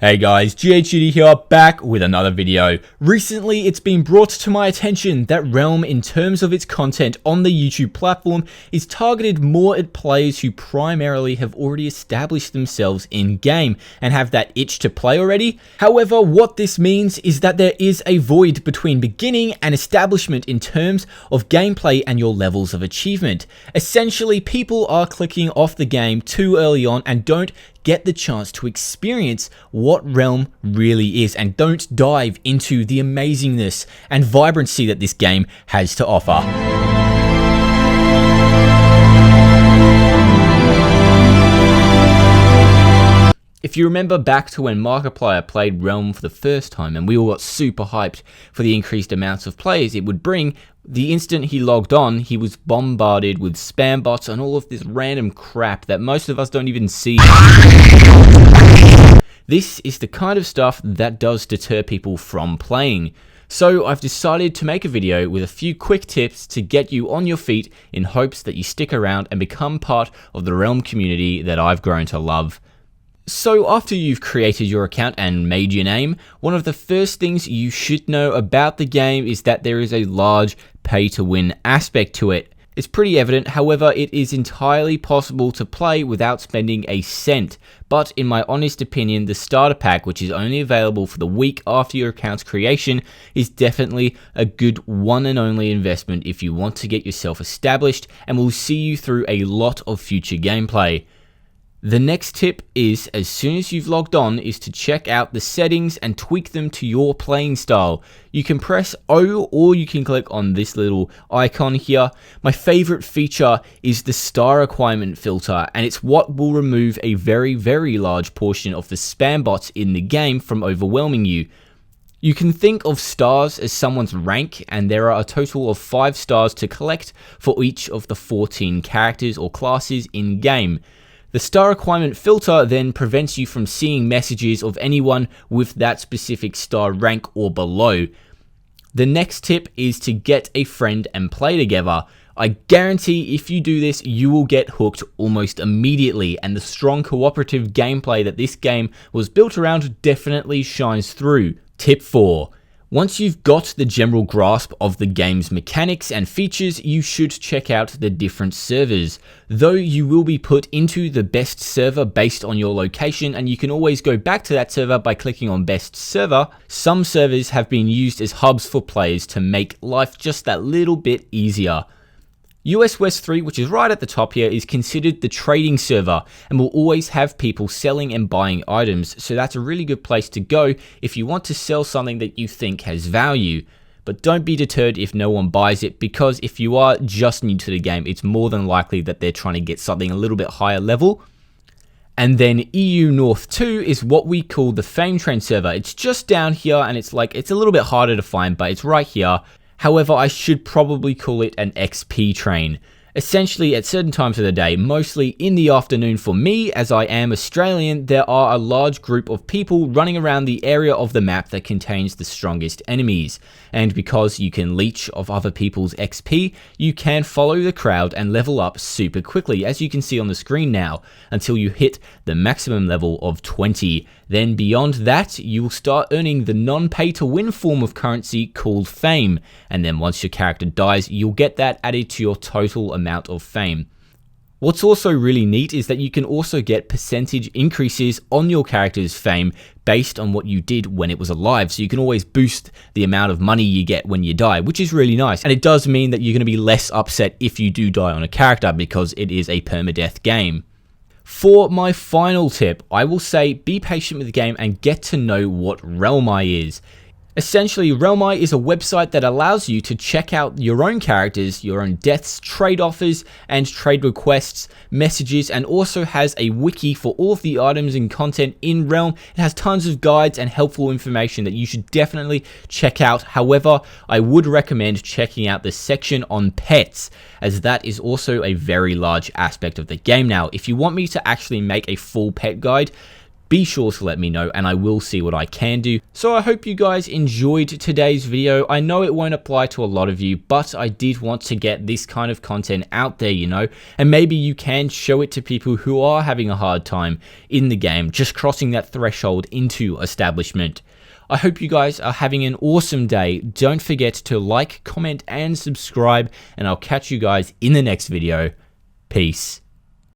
Hey guys, GHZD here, back with another video. Recently, it's been brought to my attention that Realm, in terms of its content on the YouTube platform, is targeted more at players who primarily have already established themselves in-game and have that itch to play already. However, what this means is that there is a void between beginning and establishment in terms of gameplay and your levels of achievement. Essentially, people are clicking off the game too early on and don't get the chance to experience what Realm really is and don't dive into the amazingness and vibrancy that this game has to offer. If you remember back to when Markiplier played Realm for the first time and we all got super hyped for the increased amounts of players it would bring, the instant he logged on, he was bombarded with spam bots and all of this random crap that most of us don't even see. This is the kind of stuff that does deter people from playing. So I've decided to make a video with a few quick tips to get you on your feet in hopes that you stick around and become part of the Realm community that I've grown to love. So after you've created your account and made your name, one of the first things you should know about the game is that there is a large pay-to-win aspect to it. It's pretty evident, however, it is entirely possible to play without spending a cent. But in my honest opinion, the starter pack, which is only available for the week after your account's creation, is definitely a good one and only investment if you want to get yourself established and will see you through a lot of future gameplay. The next tip is, as soon as you've logged on, is to check out the settings and tweak them to your playing style. You can press O or you can click on this little icon here. My favorite feature is the star requirement filter, and it's what will remove a very, very large portion of the spam bots in the game from overwhelming you. You can think of stars as someone's rank, and there are a total of 5 stars to collect for each of the 14 characters or classes in game. The star requirement filter then prevents you from seeing messages of anyone with that specific star rank or below. The next tip is to get a friend and play together. I guarantee if you do this, you will get hooked almost immediately, and the strong cooperative gameplay that this game was built around definitely shines through. Tip 4. Once you've got the general grasp of the game's mechanics and features, you should check out the different servers. Though you will be put into the best server based on your location, and you can always go back to that server by clicking on best server, some servers have been used as hubs for players to make life just that little bit easier. US West 3, which is right at the top here, is considered the trading server and will always have people selling and buying items, so that's a really good place to go if you want to sell something that you think has value. But don't be deterred if no one buys it, because if you are just new to the game, it's more than likely that they're trying to get something a little bit higher level. And then EU North 2 is what we call the Fame Train server. It's just down here, and it's a little bit harder to find, but it's right here. However, I should probably call it an XP train. Essentially, at certain times of the day, mostly in the afternoon for me, as I am Australian, there are a large group of people running around the area of the map that contains the strongest enemies. And because you can leech of other people's XP, you can follow the crowd and level up super quickly, as you can see on the screen now, until you hit the maximum level of 20. Then beyond that, you will start earning the non-pay-to-win form of currency called fame, and then once your character dies, you'll get that added to your total amount of fame. What's also really neat is that you can also get percentage increases on your character's fame based on what you did when it was alive, so you can always boost the amount of money you get when you die, which is really nice. And it does mean that you're going to be less upset if you do die on a character, because it is a permadeath game. For my final tip, I will say be patient with the game and get to know what RotMG is. Essentially, RotMG is a website that allows you to check out your own characters, your own deaths, trade offers, and trade requests, messages, and also has a wiki for all of the items and content in Realm. It has tons of guides and helpful information that you should definitely check out. However, I would recommend checking out the section on pets, as that is also a very large aspect of the game now. If you want me to actually make a full pet guide, be sure to let me know and I will see what I can do. So I hope you guys enjoyed today's video. I know it won't apply to a lot of you, but I did want to get this kind of content out there, you know, and maybe you can show it to people who are having a hard time in the game, just crossing that threshold into establishment. I hope you guys are having an awesome day. Don't forget to like, comment, and subscribe, and I'll catch you guys in the next video. Peace.